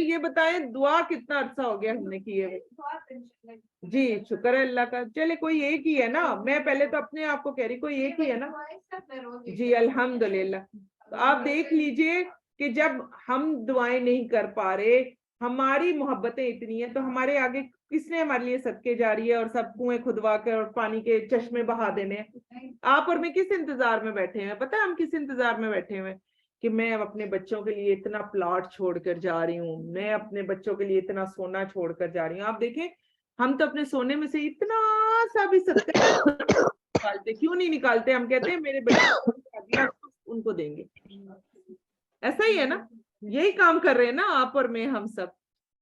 جی یہ بتائیں دعا کتنا عرصہ ہو گیا ہم نے کی ہے؟ جی شکر ہے اللہ کا. چلے کوئی ایک ہی ہے نا, میں پہلے تو اپنے آپ کو کہہ رہی کوئی ایک ہی ہے نا. جی الحمدللہ. تو آپ دیکھ لیجئے کہ جب ہم دعائیں نہیں کر پا رہے, ہماری محبتیں اتنی ہیں, تو ہمارے آگے کس نے ہمارے لیے صدقے جاری ہے اور سب کنویں کھدوا کر اور پانی کے چشمے بہا دینے ہیں؟ آپ اور میں کس انتظار میں بیٹھے ہیں؟ پتہ ہے ہم کس انتظار میں بیٹھے ہوئے کہ میں اپنے بچوں کے لیے اتنا پلاٹ چھوڑ کر جا رہی ہوں, میں اپنے بچوں کے لیے اتنا سونا چھوڑ کر جا رہی ہوں. آپ دیکھیں ہم تو اپنے سونے میں سے اتنا سا بھی صدقہ نکالتے, کیوں نہیں نکالتے؟ ہم کہتے ہیں میرے بچے ان کو دیں گے. ایسا ہی ہے نا, یہی کام کر رہے ہیں نا آپ اور میں, ہم سب.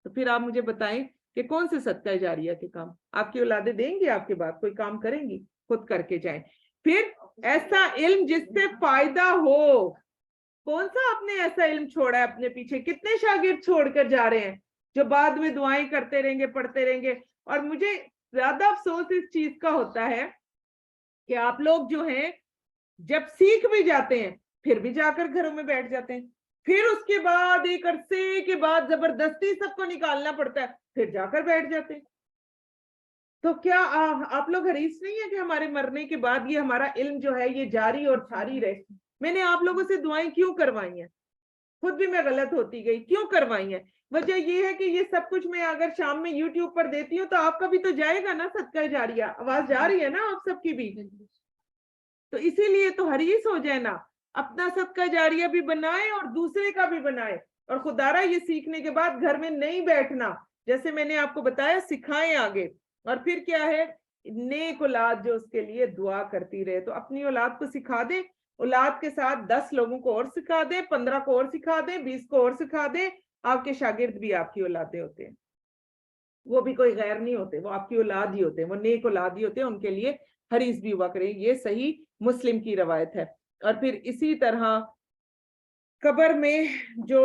تو پھر آپ مجھے بتائیں کہ کون سے صدقہ جاریہ کے کام آپ کی اولادیں دیں گی؟ آپ کے بعد کوئی کام کریں گی؟ خود کر کے جائیں. پھر ایسا علم جس سے فائدہ ہو. کون سا آپ نے ایسا علم چھوڑا ہے اپنے پیچھے؟ کتنے شاگرد چھوڑ کر جا رہے ہیں جو بعد میں دعائیں کرتے رہیں گے, پڑھتے رہیں گے. اور مجھے زیادہ افسوس اس چیز کا ہوتا ہے کہ آپ لوگ جو ہیں جب سیکھ بھی جاتے ہیں پھر بھی جا کر گھروں میں بیٹھ جاتے ہیں, پھر اس کے بعد ایک عرصے کے بعد زبردستی سب کو نکالنا پڑتا ہے, پھر جا کر بیٹھ جاتے ہیں. تو کیا آپ لوگ حریص نہیں ہے کہ ہمارے مرنے کے بعد یہ ہمارا علم جو ہے یہ جاری اور ساری رہے؟ میں نے آپ لوگوں سے دعائیں کیوں کروائی ہیں؟ خود بھی میں غلط ہوتی گئی, کیوں کروائی ہیں؟ وجہ یہ ہے کہ یہ سب کچھ میں اگر شام میں یوٹیوب پر دیتی ہوں تو آپ کا بھی تو جائے گا نا صدقہ جاریہ, آواز جا رہی ہے نا آپ سب کی بھی. تو اسی لیے تو حریص ہو جائے نا, اپنا صدقہ جاریہ بھی بنائے اور دوسرے کا بھی بنائے. اور خدارہ یہ سیکھنے کے بعد گھر میں نہیں بیٹھنا, جیسے میں نے آپ کو بتایا سکھائیں آگے. اور پھر کیا ہے, نیک اولاد جو اس کے لیے دعا کرتی رہے. تو اپنی اولاد کو سکھا دیں, اولاد کے ساتھ 10 لوگوں کو اور سکھا دیں, 15 کو اور سکھا دیں, 20 کو اور سکھا دیں. آپ کے شاگرد بھی آپ کی اولادیں ہوتے ہیں, وہ بھی کوئی غیر نہیں ہوتے, وہ آپ کی اولاد ہی ہوتے ہیں, وہ نیک اولاد ہی ہوتے ہیں. ان کے لیے حریص بھی ہوا کریں. یہ صحیح مسلم کی روایت ہے. اور پھر اسی طرح قبر میں جو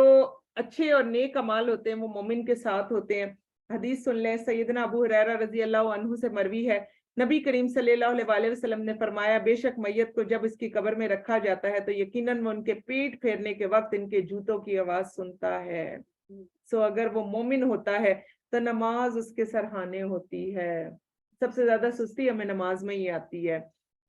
اچھے اور نیک اعمال ہوتے ہیں وہ مومن کے ساتھ ہوتے ہیں. حدیث سن لیں, سیدنا ابو ہریرہ رضی اللہ عنہ سے مروی ہے, نبی کریم صلی اللہ علیہ وسلم نے فرمایا, بے شک میت کو جب اس کی قبر میں رکھا جاتا ہے تو یقیناً وہ ان کے پیٹ پھیرنے کے وقت ان کے جوتوں کی آواز سنتا ہے. سو اگر وہ مومن ہوتا ہے تو نماز اس کے سرہانے ہوتی ہے. سب سے زیادہ سستی ہمیں نماز میں ہی آتی ہے.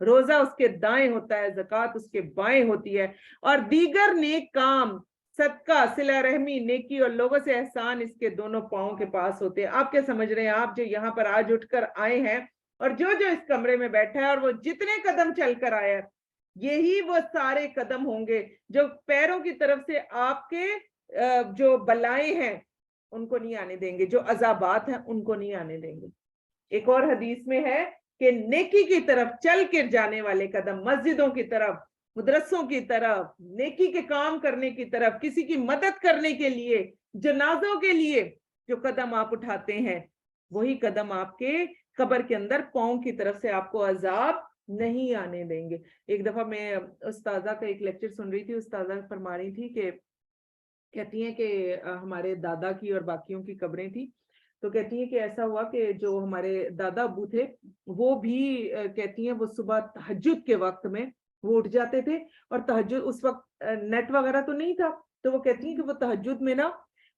روزہ اس کے دائیں ہوتا ہے, زکوٰۃ اس کے بائیں ہوتی ہے, اور دیگر نیک کام صدقہ, صلہ رحمی, نیکی اور لوگوں سے احسان اس کے دونوں پاؤں کے پاس ہوتے ہیں. آپ کیا سمجھ رہے ہیں, آپ جو یہاں پر آج اٹھ کر آئے ہیں اور جو اس کمرے میں بیٹھا ہے اور وہ جتنے قدم چل کر آیا ہے, یہی وہ سارے قدم ہوں گے جو پیروں کی طرف سے آپ کے جو بلائیں ہیں ان کو نہیں آنے دیں گے, جو عذابات ہیں ان کو نہیں آنے دیں گے. ایک اور حدیث میں ہے کہ نیکی کی طرف چل کر جانے والے قدم, مسجدوں کی طرف, مدرسوں کی طرف, نیکی کے کام کرنے کی طرف, کسی کی مدد کرنے کے لیے, جنازوں کے لیے جو قدم آپ اٹھاتے ہیں, وہی قدم آپ کے قبر کے اندر پاؤں کی طرف سے آپ کو عذاب نہیں آنے دیں گے. ایک دفعہ میں استاذہ کا ایک لیکچر سن رہی تھی, استاذہ فرما رہی تھی کہ کہتی ہیں کہ ہمارے دادا کی اور باقیوں کی قبریں تھی, تو کہتی ہیں کہ ایسا ہوا کہ جو ہمارے دادا ابو تھے وہ بھی کہتی ہیں وہ صبح تہجد کے وقت میں وہ اٹھ جاتے تھے, اور تہجد اس وقت نیٹ وغیرہ تو نہیں تھا, تو وہ کہتی ہیں کہ وہ تہجد میں نا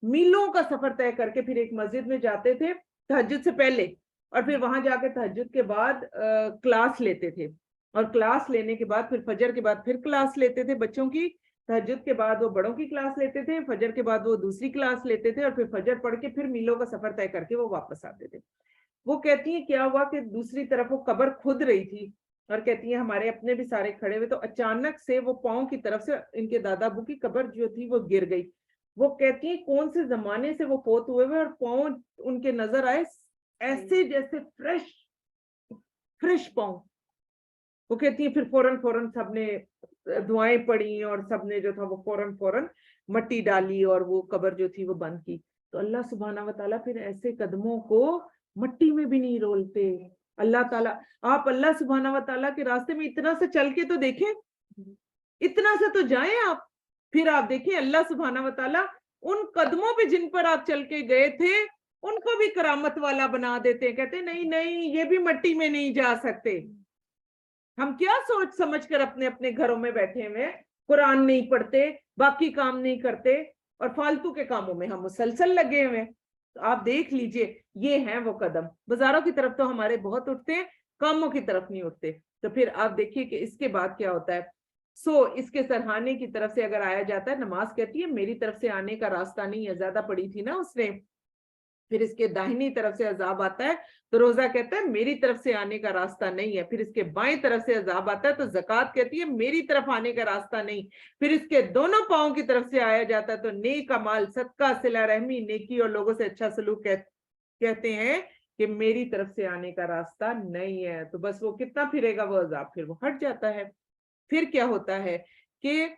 میلوں کا سفر طے کر کے پھر ایک مسجد میں جاتے تھے تہجد سے پہلے, اور پھر وہاں جا کے تہجد کے بعد کلاس لیتے تھے, اور کلاس لینے کے بعد پھر فجر کے بعد پھر کلاس لیتے تھے بچوں کی, تہجد کے بعد وہ بڑوں کی کلاس لیتے تھے, فجر کے بعد وہ دوسری کلاس لیتے تھے, اور پھر فجر پڑھ کے پھر میلوں کا سفر طے کر کے وہ واپس آتے تھے. وہ کہتی ہیں کیا ہوا کہ دوسری طرف وہ قبر کھد رہی تھی, اور کہتی ہیں ہمارے اپنے بھی سارے کھڑے ہوئے, تو اچانک سے وہ پاؤں کی طرف سے ان کے دادا ابو کی قبر جو تھی وہ گر گئی. وہ کہتی ہیں کون سے زمانے سے وہ فوت ہوئے ہوئے, اور پاؤں ان کے نظر آئے ایسے جیسے فریش پاؤں. وہ کہتی ہیں پھر فوراً سب نے دعائیں پڑھی اور سب نے جو تھا وہ فوراً مٹی ڈالی اور وہ قبر جو تھی وہ بند کی. تو اللہ سبحانہ و تعالیٰ پھر ایسے قدموں کو مٹی میں بھی نہیں رولتے. اللہ تعالیٰ, آپ اللہ سبحانہ و تعالیٰ کے راستے میں اتنا سے چل کے تو دیکھیں, اتنا سے تو جائیں آپ, پھر آپ دیکھیں اللہ سبحانہ و تعالیٰ ان قدموں پہ جن پر آپ چل کے گئے تھے ان کو بھی کرامت والا بنا دیتے. کہتے نہیں یہ بھی مٹی میں نہیں جا سکتے. ہم کیا سوچ سمجھ کر اپنے گھروں میں بیٹھے ہوئے, قرآن نہیں پڑھتے, باقی کام نہیں کرتے. اور फालतू के कामों में हम मुसलसल लगे हुए हैं। तो आप देख लीजिए, ये हैं वो कदम। बाजारों की तरफ तो हमारे बहुत उठते हैं, कामों की तरफ नहीं उठते। तो फिर आप देखिए कि इसके बाद क्या होता है। इसके सरहाने की तरफ से अगर आया जाता है, नमाज कहती है मेरी तरफ से आने का रास्ता नहीं है, ज्यादा पड़ी थी ना उसने। फिर इसके दाहिनी तरफ से अजाब आता है तो रोजा कहता है मेरी तरफ से आने का रास्ता नहीं है। फिर इसके बाएं तरफ से अजाब आता है तो ज़कात कहती है मेरी तरफ आने का रास्ता नहीं। फिर इसके दोनों पांव की तरफ से आया जाता है तो नेक अमाल, सदका, सिला रहमी, नेकी और लोगों से अच्छा सलूक कहते हैं कि मेरी तरफ से आने का रास्ता नहीं है। तो बस वो कितना फिरेगा वो अजाब, फिर वो हट जाता है। फिर क्या होता है कि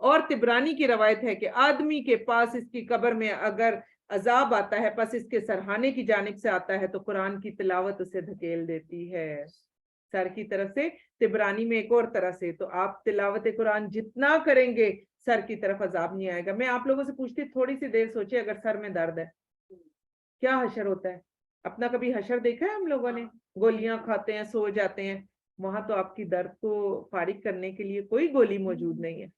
और तिबरानी की रवायत है कि आदमी के पास इसकी कब्र में अगर अजाब आता है बस इसके सरहाने की जानिब से आता है तो कुरान की तिलावत उसे धकेल देती है सर की तरफ से। तिबरानी में एक और तरह से, तो आप तिलावत कुरान जितना करेंगे सर की तरफ अजाब नहीं आएगा। मैं आप लोगों से पूछती, थोड़ी सी देर सोचिए, अगर सर में दर्द है क्या हशर होता है? अपना कभी हशर देखा है हम लोगों ने? गोलियां खाते हैं, सो जाते हैं, वहां तो आपकी दर्द को फारिग करने के लिए कोई गोली मौजूद नहीं है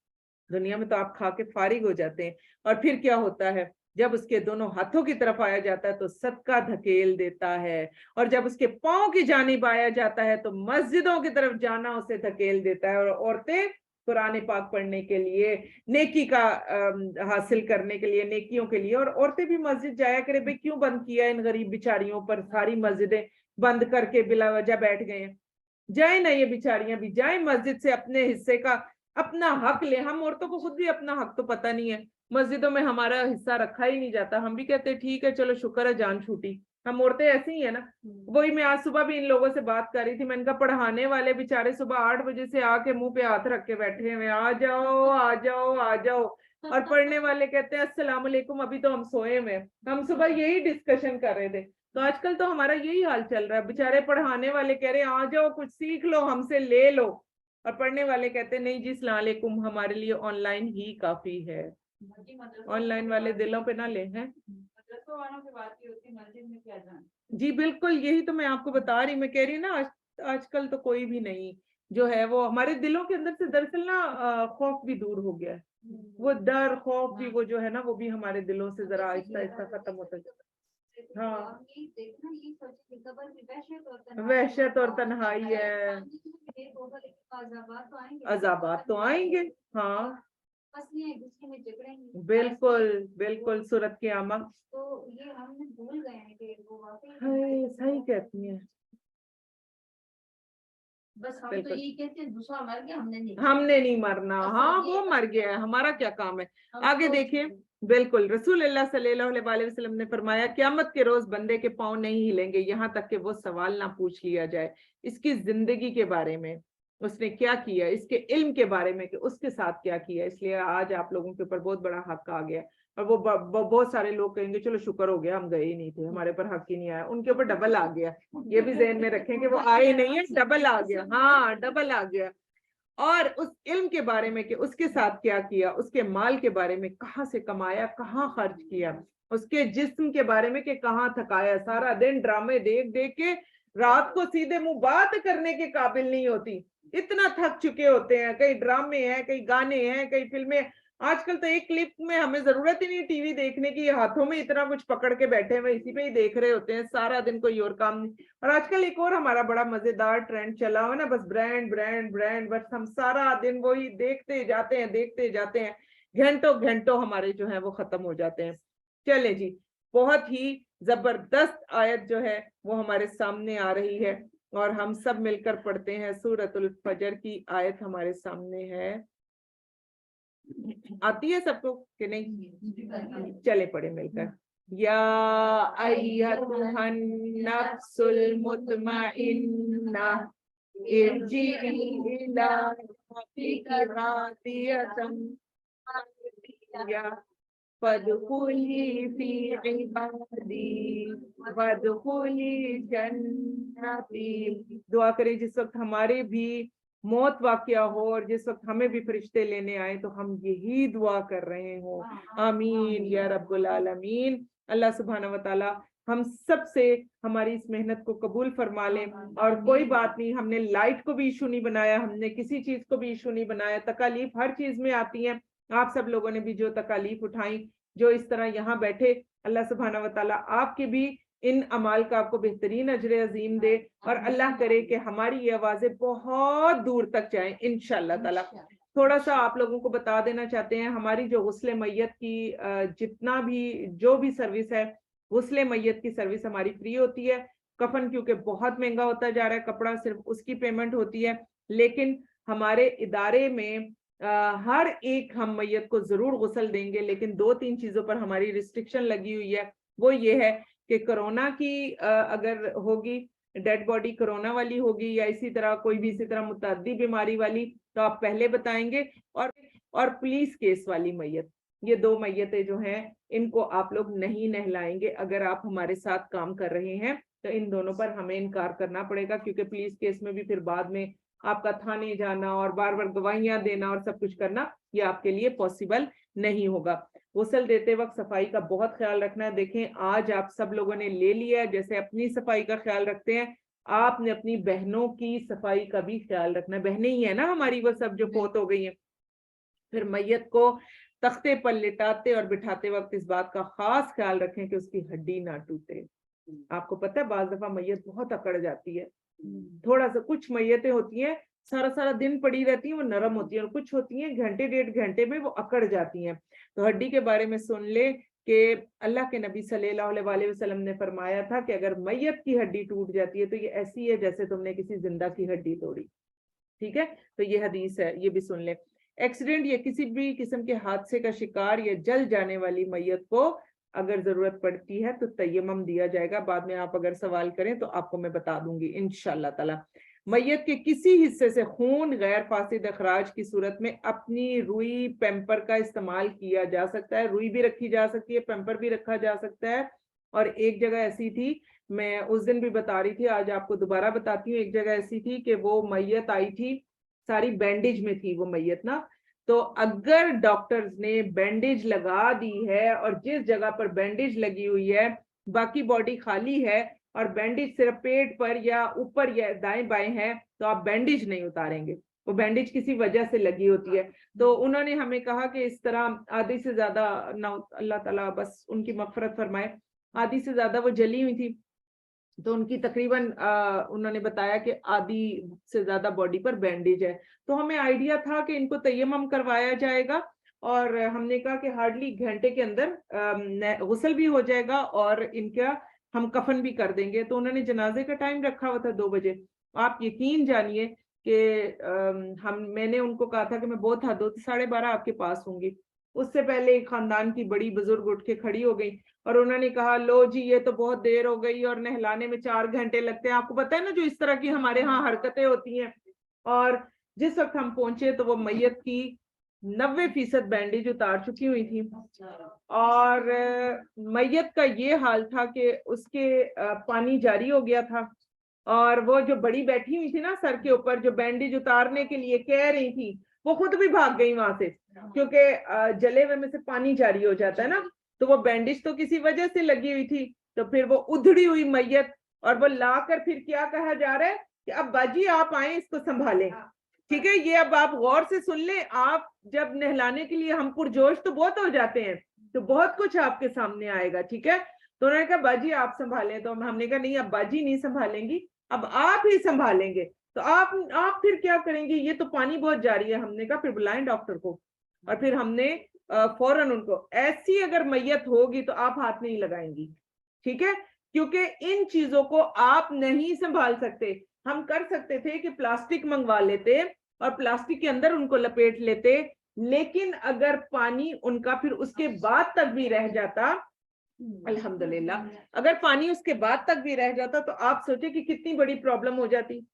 दुनिया में, तो आप खा के फारिग हो जाते हैं। और फिर क्या होता है, जब उसके दोनों हाथों की तरफ आया जाता है तो सदका धकेल देता है, और जब उसके पांव की जानिब आया जाता है तो मस्जिदों की तरफ जाना उसे धकेल देता है। और औरतें कुरान पाक पढ़ने के लिए, नेकी का हासिल करने के लिए, नेकियों के लिए, और औरतें भी मस्जिद जाया करे। भाई क्यों बंद किया इन गरीब बिचारियों पर? सारी मस्जिदें बंद करके बिला वजह बैठ गए हैं। जाए ना, ये बिचारियां भी जाए मस्जिद से, अपने हिस्से का अपना हक ले। हम औरतों को खुद भी अपना हक तो पता नहीं है, मस्जिदों में हमारा हिस्सा रखा ही नहीं जाता। हम भी कहते हैं ठीक है चलो शुक्र है जान छूटी। हम औरतें ऐसी ही है ना। वही मैं आज सुबह भी इन लोगों से बात कर रही थी, मैंने कहा पढ़ाने वाले बेचारे सुबह 8 बजे से आके मुंह पे हाथ रख के बैठे हुए, आ जाओ आ जाओ आ जाओ। और पढ़ने वाले कहते हैं अस्सलाम वालेकुम, अभी तो हम सोए हुए। हम सुबह यही डिस्कशन कर रहे थे। तो आजकल तो हमारा यही हाल चल रहा है, बेचारे पढ़ाने वाले कह रहे हैं आ जाओ कुछ सीख लो, हमसे ले लो, और पढ़ने वाले कहते हैं नहीं जी अस्सलाम वालेकुम, हमारे लिए ऑनलाइन ही काफी है। ऑनलाइन वाले दिलों पे ना ले हैं जी। बिल्कुल यही तो मैं आपको बता रही, मैं कह रही ना आजकल तो कोई भी नहीं जो है वो हमारे दिलों के अंदर से दरअसल ना खौफ भी दूर हो गया है। वो डर खौफ भी वो जो है ना वो भी हमारे दिलों से जरा आहिस्ता आहिस्ता खत्म होता है। हाँ, वहशत और तन्हाई है, अजाबात तो आएंगे। हाँ बिल्कुल बिल्कुल, सूरत की आमा तो ये हमने भूल गए हैं कि वो वाकई सही कहती है। बस हम तो यही कहते हैं दूसरा मर गया, हमने नहीं मरना। हाँ वो मर गया है, हमारा क्या काम है। आगे देखिए, बिल्कुल रसूल अल्लाह सल्लल्लाहु अलैहि वसल्लम ने फरमाया क़यामत के रोज बंदे के पांव नहीं हिलेंगे यहाँ तक कि वो सवाल ना पूछ लिया जाए इसकी जिंदगी के बारे में, उसने क्या किया, इसके इल्म के बारे में कि उसके साथ क्या किया। इसलिए आज आप लोगों के ऊपर बहुत बड़ा हक आ गया। और वो बहुत सारे लोग कहेंगे चलो शुक्र हो गया हम गए ही नहीं थे, हमारे पर हक ही नहीं आया, उनके ऊपर डबल आ गया। ये भी ज़हन में रखें कि वो आए नहीं है, डबल आ गया। हाँ डबल आ गया। और उस इल्म के बारे में कि उसके साथ क्या किया, उसके माल के बारे में कहाँ से कमाया, कहाँ खर्च किया, उसके जिस्म के बारे में कि कहाँ थकाया। सारा दिन ड्रामे देख देख के रात को सीधे मुंह बात करने के काबिल नहीं होती, इतना थक चुके होते हैं। कई ड्रामे हैं, कई गाने हैं, कई फिल्में। आजकल तो एक क्लिप में हमें जरूरत ही नहीं टीवी देखने की, हाथों में इतना कुछ पकड़ के बैठे हुए इसी पे ही देख रहे होते हैं सारा दिन, कोई और काम नहीं। और आजकल एक और हमारा बड़ा मजेदार ट्रेंड चला हुआ ना, बस ब्रांड ब्रांड ब्रांड, बस हम सारा दिन वही देखते जाते हैं देखते जाते हैं, घंटों घंटों हमारे जो है वो खत्म हो जाते हैं। चले जी, बहुत ही जबरदस्त आयत जो है वो हमारे सामने आ रही है और हम सब मिलकर पढ़ते हैं। सूरतुल फजर की आयत हमारे सामने है, आती है सबको कि नहीं? चले पढ़े मिलकर। या अय्युहन नफ्सुल मुतमइन्ना इरजिई इला रब्बिकी रादियतन मर्दिया फदखुली फी इबादी वदखुली जन्नती। दुआ करें जिस वक्त हमारे भी मौत वाक़या हो और जिस वक्त हमें भी फरिश्ते लेने आए तो हम यही दुआ कर रहे हो, आमीन या रब्बुल आलमीन। अल्लाह सुब्हानहू व तआला हम सब से हमारी इस मेहनत को कबूल फरमा ले। और कोई बात नहीं, हमने लाइट को भी इशू नहीं बनाया, हमने किसी चीज को भी इशू नहीं बनाया। तकालीफ हर चीज में आती है, आप सब लोगों ने भी जो तकालीफ उठाई جو इस तरह यहाँ बैठे, अल्लाह सुब्हाना व तआला आपके भी इन अमाल का आपको बेहतरीन अजर अजीम दे, और अल्लाह करे कि हमारी ये आवाजें बहुत दूर तक जाएं इंशाअल्लाह ताला। थोड़ा सा आप लोगों को बता देना चाहते हैं, हमारी जो गुस्ले मैयत की जितना भी जो भी सर्विस है, गुस्ले मैयत की सर्विस हमारी फ्री होती है। कफन क्योंकि बहुत महंगा होता जा रहा है, कपड़ा सिर्फ उसकी पेमेंट होती है, लेकिन हमारे इदारे में हर एक हम मैयत को जरूर गुस्ल देंगे, लेकिन 2-3 चीजों पर हमारी रिस्ट्रिक्शन लगी हुई है। वो ये है कि कोरोना की अगर होगी, डेड बॉडी कोरोना वाली होगी या इसी तरह कोई भी इसी तरह मुतअद्दी बीमारी वाली, तो आप पहले बताएंगे। और पुलिस केस वाली मैयत, ये 2 मैयतें जो हैं इनको आप लोग नहीं नहलाएंगे। अगर आप हमारे साथ काम कर रहे हैं तो इन दोनों पर हमें इनकार करना पड़ेगा, क्योंकि पुलिस केस में भी फिर बाद में आपका थाने जाना और बार बार गवाहियां देना और सब कुछ करना, ये आपके लिए पॉसिबल नहीं होगा। गुस्ल देते वक्त सफाई का बहुत ख्याल रखना है। देखें, आज आप सब लोगों ने ले लिया, जैसे अपनी सफाई का ख्याल रखते हैं, आपने अपनी बहनों की सफाई का भी ख्याल रखना है। बहनें ही है ना हमारी, वो सब जो फौत हो गई हैं। फिर मैयत को तख्ते पर लिटाते और बिठाते वक्त इस बात का खास ख्याल रखें कि उसकी हड्डी ना टूटे। आपको पता है बाज दफा मैयत बहुत अकड़ जाती है, थोड़ा सा, कुछ मैयतें होती हैं सारा सारा दिन पड़ी रहती हैं, वो नरम होती हैं, और कुछ होती हैं घंटे 1.5 घंटे में वो अकड़ जाती हैं। तो हड्डी के बारे में सुन ले कि अल्लाह के नबी सल्लल्लाहु अलैहि वसल्लम ने फरमाया था कि अगर मैयत की हड्डी टूट जाती है तो ये ऐसी है जैसे तुमने किसी जिंदा की हड्डी तोड़ी। ठीक है, तो ये हदीस है, ये भी सुन ले। एक्सीडेंट या किसी भी किस्म के हादसे का शिकार या जल जाने वाली मैयत को अगर जरूरत पड़ती है तो तयम्मुम दिया जाएगा। बाद में आप अगर सवाल करें तो आपको मैं बता दूंगी इंशाअल्लाह ताला। मैयत के किसी हिस्से से खून गैर फासिद अखराज की सूरत में अपनी रुई पेम्पर का इस्तेमाल किया जा सकता है। रुई भी रखी जा सकती है, पेम्पर भी रखा जा सकता है। और एक जगह ऐसी थी, मैं उस दिन भी बता रही थी, आज आपको दोबारा बताती हूँ। एक जगह ऐसी थी कि वो मैयत आई थी, सारी बैंडेज में थी वो मैयत ना, तो अगर डॉक्टर्स ने बैंडेज लगा दी है और जिस जगह पर बैंडेज लगी हुई है बाकी बॉडी खाली है और बैंडेज सिर्फ पेट पर या ऊपर या दाएं बाएं है, तो आप बैंडेज नहीं उतारेंगे। वो बैंडेज किसी वजह से लगी होती है। तो उन्होंने हमें कहा कि इस तरह आधी से ज्यादा, अल्लाह ताला बस उनकी मगफरत फरमाए, आधी से ज्यादा वो जली हुई थी। तो उनकी तकरीबन उन्होंने बताया कि आधी से ज्यादा बॉडी पर बैंडेज है। तो हमें आइडिया था कि इनको तयम्मुम करवाया जाएगा, और हमने कहा कि हार्डली घंटे के अंदर गुस्ल भी हो जाएगा और इनका हम कफन भी कर देंगे। तो उन्होंने जनाजे का टाइम रखा हुआ था 2 बजे। आप यकीन जानिए कि मैंने उनको कहा था कि मैं बहुत हद 12:30 आपके पास होंगी। उससे पहले एक खानदान की बड़ी बुजुर्ग उठ के खड़ी हो गई और उन्होंने कहा, लो जी ये तो बहुत देर हो गई और नहलाने में 4 घंटे लगते हैं। आपको पता है ना जो इस तरह की हमारे यहाँ हरकतें होती हैं। और जिस वक्त हम पहुंचे तो वो मैयत की 90% बैंडेज उतार चुकी हुई थी, और मैयत का ये हाल था कि उसके पानी जारी हो गया था, और वो जो बड़ी बैठी हुई थी ना सर के ऊपर, जो बैंडेज उतारने के लिए कह रही थी, वो खुद भी भाग गई वहां से, क्योंकि जले हुए में से पानी जारी हो जाता है ना। तो वो बैंडेज तो किसी वजह से लगी हुई थी, तो फिर वो उधड़ी हुई मैयत, और वो लाकर फिर क्या कहा जा रहा है कि अब बाजी आप आए इसको संभालें। ठीक है, ये अब आप गौर से सुन लें। आप जब नहलाने के लिए हम पुरजोश तो बहुत हो जाते हैं, तो बहुत कुछ आपके सामने आएगा। ठीक है, तो उन्होंने कहा बाजी आप संभालें। तो हमने कहा नहीं, अब बाजी नहीं संभालेंगी, अब आप ही संभालेंगे। तो आप फिर क्या करेंगे, ये तो पानी बहुत जारी है। हमने कहा फिर बुलाएं डॉक्टर को। और फिर हमने फौरन उनको, ऐसी अगर मैयत होगी तो आप हाथ नहीं लगाएंगी। ठीक है, क्योंकि इन चीजों को आप नहीं संभाल सकते। हम कर सकते थे कि प्लास्टिक मंगवा लेते और प्लास्टिक के अंदर उनको लपेट लेते, लेकिन अगर पानी उनका फिर उसके बाद तक भी रह जाता, अल्हम्दुलिल्लाह, अगर पानी उसके बाद तक भी रह जाता तो आप सोचे कि कितनी बड़ी प्रॉब्लम हो जाती।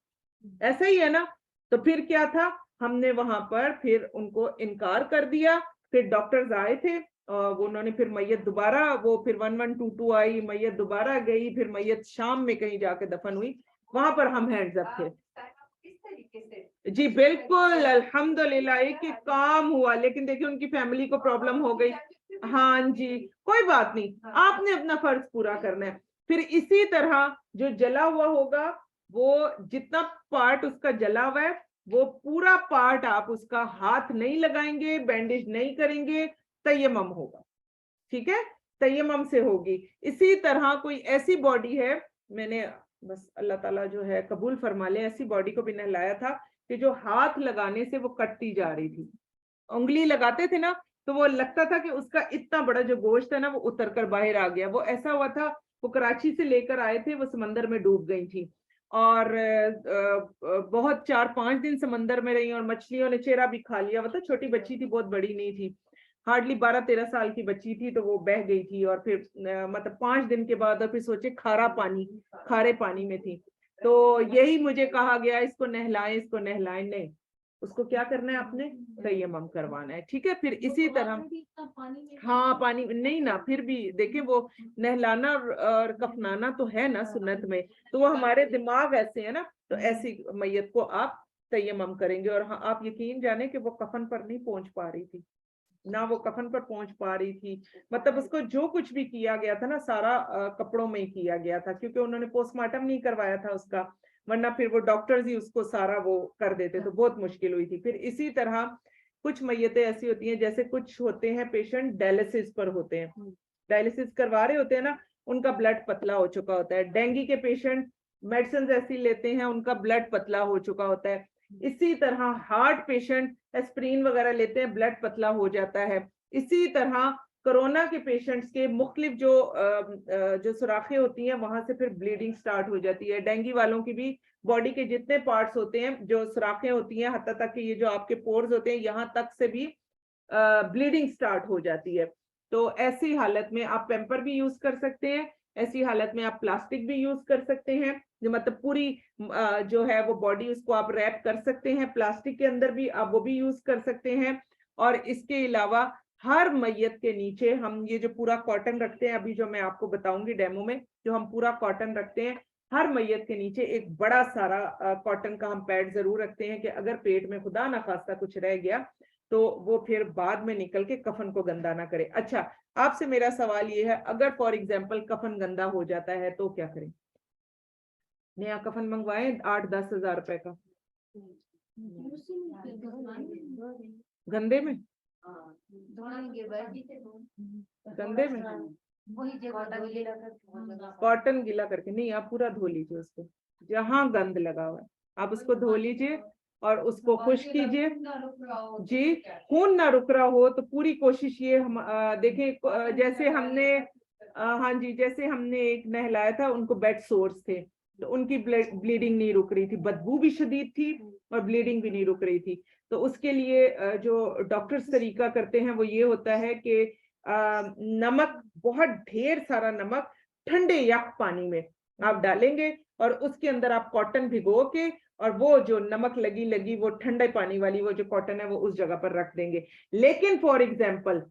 ऐसा ही है ना। तो फिर क्या था, हमने वहां पर फिर उनको इनकार कर दिया। फिर डॉक्टर्स आए थे, वो उन्होंने फिर मैयत दोबारा, वो फिर 1122 आई, मैयत दोबारा गई, फिर मैयत शाम में कहीं जाके दफन हुई। वहां पर हम हैंड्स अप थे। जी बिल्कुल, अल्हम्दुलिल्लाह, एक एक काम हुआ। लेकिन देखिए उनकी फैमिली को प्रॉब्लम हो गई। हाँ जी, कोई बात नहीं, आपने अपना फर्ज पूरा करना है। फिर इसी तरह जो जला हुआ होगा, वो जितना पार्ट उसका जला हुआ है, वो पूरा पार्ट आप उसका हाथ नहीं लगाएंगे, बैंडेज नहीं करेंगे, तयम्मुम होगा। ठीक है, तयम्मुम से होगी। इसी तरह कोई ऐसी बॉडी है, मैंने बस अल्लाह ताला जो है कबूल फरमा ले, ऐसी बॉडी को भी नहलाया था कि जो हाथ लगाने से वो कटती जा रही थी, उंगली लगाते थे ना तो वो लगता था कि उसका इतना बड़ा जो गोश्त है ना वो उतर कर बाहर आ गया। वो ऐसा हुआ था, वो कराची से लेकर आए थे, वो समंदर में डूब गई थी और बहुत 4-5 दिन समंदर में रही और मछलियों ने चेहरा भी खा लिया। मतलब छोटी बच्ची थी, बहुत बड़ी नहीं थी, हार्डली 12-13 साल की बच्ची थी, तो वो बह गई थी। और फिर मतलब 5 दिन के बाद, और फिर सोचे खारे पानी में थी। तो यही मुझे कहा गया इसको नहलाएं, इसको नहलाएं। नहीं, उसको क्या करना है, आपने तयम्मुम करवाना है, ठीक है। फिर इसी तरह हाँ पानी नहीं ना, फिर भी देखिए वो नहलाना और कफनाना तो है ना सुन्नत में, तो वो हमारे दिमाग ऐसे है ना, तो ऐसी मैयत को आप तयम्मुम करेंगे। और हाँ, आप यकीन जाने कि वो कफन पर नहीं पहुंच पा रही थी ना, वो कफन पर पहुंच पा रही थी। मतलब उसको जो कुछ भी किया गया था ना, सारा कपड़ों में ही किया गया था, क्योंकि उन्होंने पोस्टमार्टम नहीं करवाया था उसका, वरना फिर वो डॉक्टर्स ही उसको सारा वो कर देते, तो बहुत मुश्किल हुई थी। फिर इसी तरह कुछ मैयतें ऐसी होती हैं, जैसे कुछ होते हैं पेशेंट डायलिसिस पर होते हैं, डायलिसिस करवा रहे होते हैं ना, उनका ब्लड पतला हो चुका होता है। डेंगू के पेशेंट मेडिसिन ऐसी लेते हैं, उनका ब्लड पतला हो चुका होता है। इसी तरह हार्ट पेशेंट एस्प्रिन वगैरह लेते हैं, ब्लड पतला हो जाता है। इसी तरह कोरोना के पेशेंट्स के मुख्तलिफ जो सुराखें होती हैं, वहां से फिर ब्लीडिंग स्टार्ट हो जाती है। डेंगू वालों की भी बॉडी के जितने पार्ट्स होते हैं, जो सुराखें होती हैं, हत्ता तक कि ये जो आपके पोर्स होते हैं, यहाँ तक से भी ब्लीडिंग स्टार्ट हो जाती है। तो ऐसी हालत में आप पेम्पर भी यूज कर सकते हैं, ऐसी हालत में आप प्लास्टिक भी यूज कर सकते हैं, जो मतलब पूरी जो है वो बॉडी उसको आप रैप कर सकते हैं प्लास्टिक के अंदर भी, आप वो भी यूज कर सकते हैं। और इसके अलावा हर मैयत के नीचे हम ये जो पूरा कॉटन रखते हैं, अभी जो मैं आपको बताऊंगी डेमो में, जो हम पूरा कॉटन रखते हैं, हर मैयत के नीचे एक बड़ा सारा कॉटन का हम पैड जरूर रखते हैं कि अगर पेट में खुदा ना खास्ता कुछ रह गया तो वो फिर बाद में निकल के कफन को गंदा ना करे। अच्छा, आपसे मेरा सवाल ये है, अगर फॉर एग्जाम्पल कफन गंदा हो जाता है तो क्या करें? नया कफन मंगवाए 8-10 हजार रुपए का, गंदे में गंदे में कॉटन गीला करके नहीं, आप पूरा धो लीजिए उसको, जहां गंद लगा हुआ है आप उसको धो लीजिए और उसको खुश कीजिए। जी, खून ना रुक रहा हो तो पूरी कोशिश ये हम देखें, जैसे हमने हाँ जी, जैसे हमने एक नहलाया था, उनको बेड सोर्स थे, तो उनकी ब्लीडिंग नहीं रुक रही थी, बदबू भी शदीद थी और ब्लीडिंग भी नहीं रुक रही थी। तो उसके लिए जो डॉक्टर्स तरीका करते हैं वो ये होता है कि नमक, बहुत ढेर सारा नमक ठंडे यख पानी में आप डालेंगे और उसके अंदर आप कॉटन भिगो के, और वो जो नमक लगी वो ठंडे पानी वाली वो जो कॉटन है वो उस जगह पर रख देंगे। लेकिन फॉर एग्जाम्पल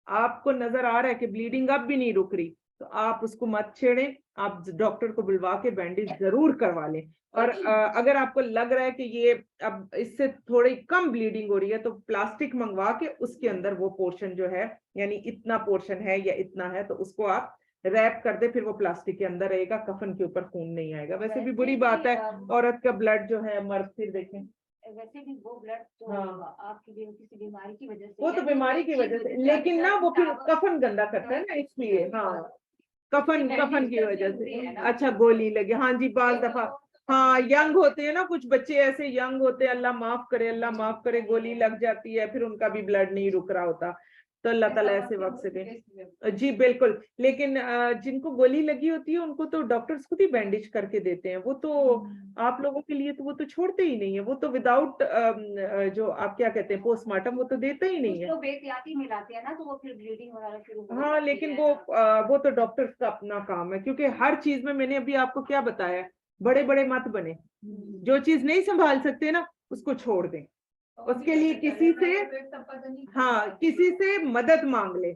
आपको नजर आ रहा है कि ब्लीडिंग अब भी नहीं रुक रही, तो आप उसको मत छेड़ें, आप डॉक्टर को बुलवा के बैंडेज जरूर करवा लें। और अगर आपको लग रहा है कि ये अब इससे थोड़ी कम ब्लीडिंग हो रही है, तो प्लास्टिक मंगवा के उसके अंदर वो पोर्शन जो है, यानी इतना पोर्शन है या इतना है, तो उसको आप रैप कर दे, फिर वो प्लास्टिक के अंदर रहेगा, कफन के ऊपर खून नहीं आएगा। वैसे भी बुरी बात है, औरत का ब्लड जो है मर्द, फिर देखें वैसे भी वो ब्लड तो आपकी किसी बीमारी की वजह से, वो तो बीमारी की वजह से, लेकिन ना वो फिर कफन गंदा करता है ना, इसलिए हाँ, कफन की वजह से। अच्छा, गोली लगी, हाँ जी, बाल दफा हाँ, यंग होते हैं ना कुछ बच्चे, ऐसे यंग होते हैं, अल्लाह माफ करे, गोली लग जाती है, फिर उनका भी ब्लड नहीं रुक रहा होता, तो अल्लाह ताला ऐसे वक्त से दे। जी बिल्कुल, लेकिन जिनको गोली लगी होती है उनको तो डॉक्टर्स खुद ही बैंडेज करके देते हैं, वो तो आप लोगों के लिए तो वो तो छोड़ते ही नहीं है, वो तो विदाउट जो आप क्या कहते हैं पोस्टमार्टम, वो तो देता ही नहीं है, तो बेहतियाती मिलाते हैं ना, तो वो फिर ब्लीडिंग वगैरह शुरू हो हाँ, लेकिन वो तो डॉक्टर्स का अपना काम है, क्योंकि हर चीज में मैंने अभी आपको क्या बताया, बड़े बड़े मत बने, जो चीज नहीं संभाल सकते ना उसको छोड़ दें, उसके लिए किसी से मदद मांग ले।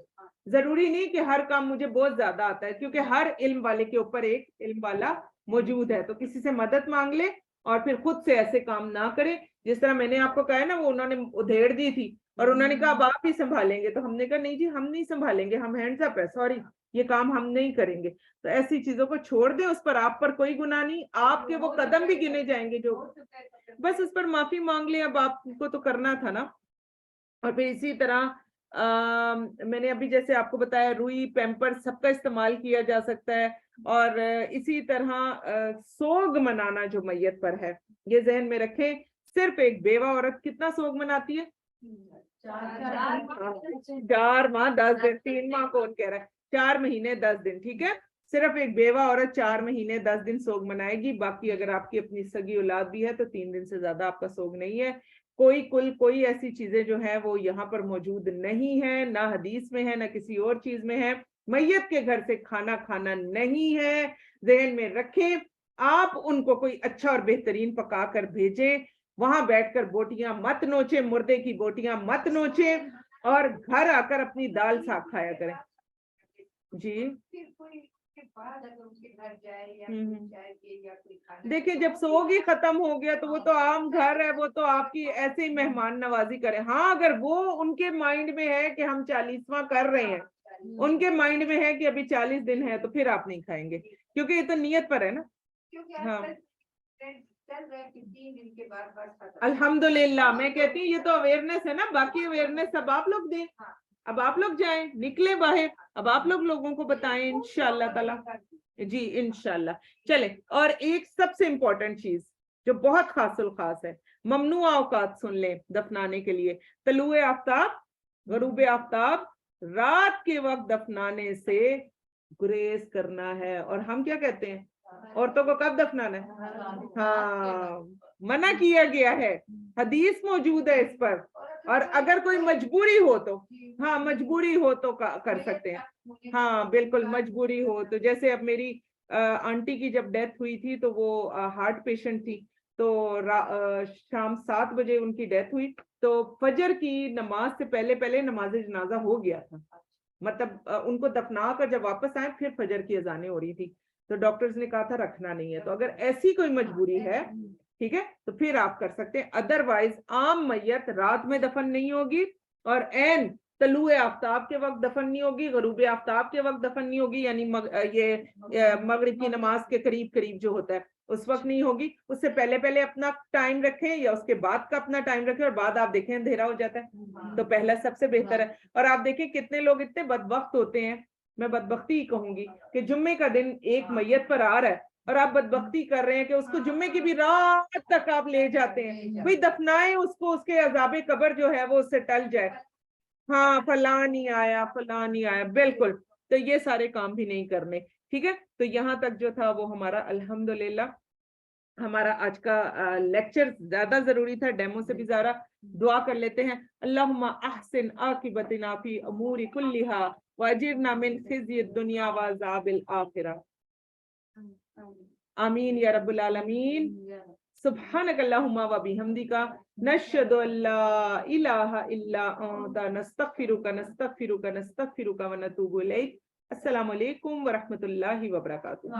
जरूरी नहीं कि हर काम मुझे बहुत ज्यादा आता है, क्योंकि हर इल्म वाले के ऊपर एक इल्म वाला मौजूद है, तो किसी से मदद मांग ले और फिर खुद से ऐसे काम ना करे। जिस तरह मैंने आपको कहा है ना, वो उन्होंने उधेड़ दी थी और उन्होंने कहा अब आप ही संभालेंगे, तो हमने कहा नहीं जी, हम नहीं संभालेंगे, हम हैंड्स अप है, सॉरी, ये काम हम नहीं करेंगे। तो ऐसी चीजों को छोड़ दे, उस पर आप पर कोई गुनाह नहीं, आपके वो कदम भी गिने जाएंगे जो, बस उस पर माफी मांग ले, अब आपको तो करना था ना। और फिर इसी तरह मैंने अभी जैसे आपको बताया रुई पैम्पर सबका इस्तेमाल किया जा सकता है। और इसी तरह सोग मनाना जो मैयत पर है, ये जहन में रखें। सिर्फ एक बेवा औरत कितना सोग मनाती है? 4 माह 10 दिन, 3 माह कौन कह रहा है, 4 महीने 10 दिन, ठीक है। सिर्फ एक बेवा औरत 4 महीने 10 दिन सोग मनाएगी। बाकी अगर आपकी अपनी सगी औलाद भी है तो 3 दिन से ज्यादा आपका सोग नहीं है। कोई ऐसी चीजें जो है वो यहाँ पर मौजूद नहीं है, ना हदीस में है ना किसी और चीज में है। मैयत के घर से खाना खाना नहीं है, जहन में रखें। आप उनको कोई अच्छा और बेहतरीन पका कर भेजें, वहां बैठकर बोटियां मत नोचे, मुर्दे की बोटियां मत नोचे, और घर आकर अपनी दाल साग खाया करें। जी देखिए, जब सोग ही खत्म हो गया तो वो तो आम घर है, वो तो आपकी ऐसे ही मेहमान नवाजी करें। हाँ, अगर वो उनके माइंड में है कि हम 40वां कर रहे हैं, उनके माइंड में है कि अभी 40 दिन है, तो फिर आप नहीं खाएंगे, क्योंकि ये तो नियत पर है ना। हाँ अल्हम्दुलिल्लाह, मैं कहती हूँ ये तो अवेयरनेस है ना, बाकी अवेयरनेस सब आप लोग दें। अब आप लोग जाएं, निकले बाहर, अब आप लोगों को बताएं इंशाअल्लाह ताला। जी इंशाअल्लाह। चले, और एक सबसे इंपॉर्टेंट चीज जो बहुत खास है, ममनुआ औकात सुन लें दफनाने के लिए। तलुए आफ्ताब, गरूबे आफ्ताब, रात के वक्त दफनाने से गुरेज करना है। और हम क्या कहते हैं, औरतों को कब दफनाना है? हाँ, मना किया गया है, हदीस मौजूद है इस पर। और अगर कोई मजबूरी हो तो, हाँ मजबूरी हो तो कर सकते हैं। हाँ बिल्कुल, मजबूरी हो तो, जैसे अब मेरी आंटी की जब डेथ हुई थी तो वो हार्ट पेशेंट थी, तो शाम 7 बजे उनकी डेथ हुई, तो फजर की नमाज से पहले नमाज जनाजा हो गया था। मतलब उनको दफना कर जब वापस आए फिर फजर की अजानें हो रही थी, तो डॉक्टर्स ने कहा था रखना नहीं है। तो अगर ऐसी कोई मजबूरी है, ठीक है, तो फिर आप कर सकते हैं। अदरवाइज आम मैयत रात में दफन नहीं होगी, और एन तलुए आफ्ताब के वक्त दफन नहीं होगी, गरूबे आफ्ताब के वक्त दफन नहीं होगी, यानी मगरिब की नमाज के करीब जो होता है उस वक्त नहीं होगी। उससे पहले अपना टाइम रखें या उसके बाद का अपना टाइम रखें, और बाद आप देखें अंधेरा हो जाता है, तो पहला सबसे बेहतर है। और आप देखें कितने लोग इतने बदबख्त होते हैं, मैं बदबख्ती ही कहूंगी, कि जुम्मे का दिन एक मैयत पर आ रहा है और आप बदबख्ती कर रहे हैं कि उसको जुम्मे की भी रात तक आप ले जाते हैं। भाई दफनाएं उसको, उसके अजाबे कब्र जो है वो उससे टल जाए। हाँ, फलां नहीं आया, बिल्कुल। तो ये सारे काम भी नहीं करने, ठीक है। तो यहाँ तक जो था वो हमारा अल्हम्दुलिल्लाह हमारा आज का लेक्चर ज्यादा जरूरी था, डेमो से भी ज्यादा। दुआ कर लेते हैं, अल्लाहुम्मा अहसिन आकिबतना फी उमूरी कुल्लिहा वाजिरना मिन खिज़्यि दुनिया व अज़ाबिल आखिरह। आमीन या रब्बुल आलमीन। सुब्हानक अल्लाहुम्मा व बिहम्दिका नशहदु अल्ला इलाहा इल्ला अंता नस्तगफिरुका व नतूबु इलैक। अस्सलामु अलैकुम व रहमतुल्लाहि व बरकातुहू।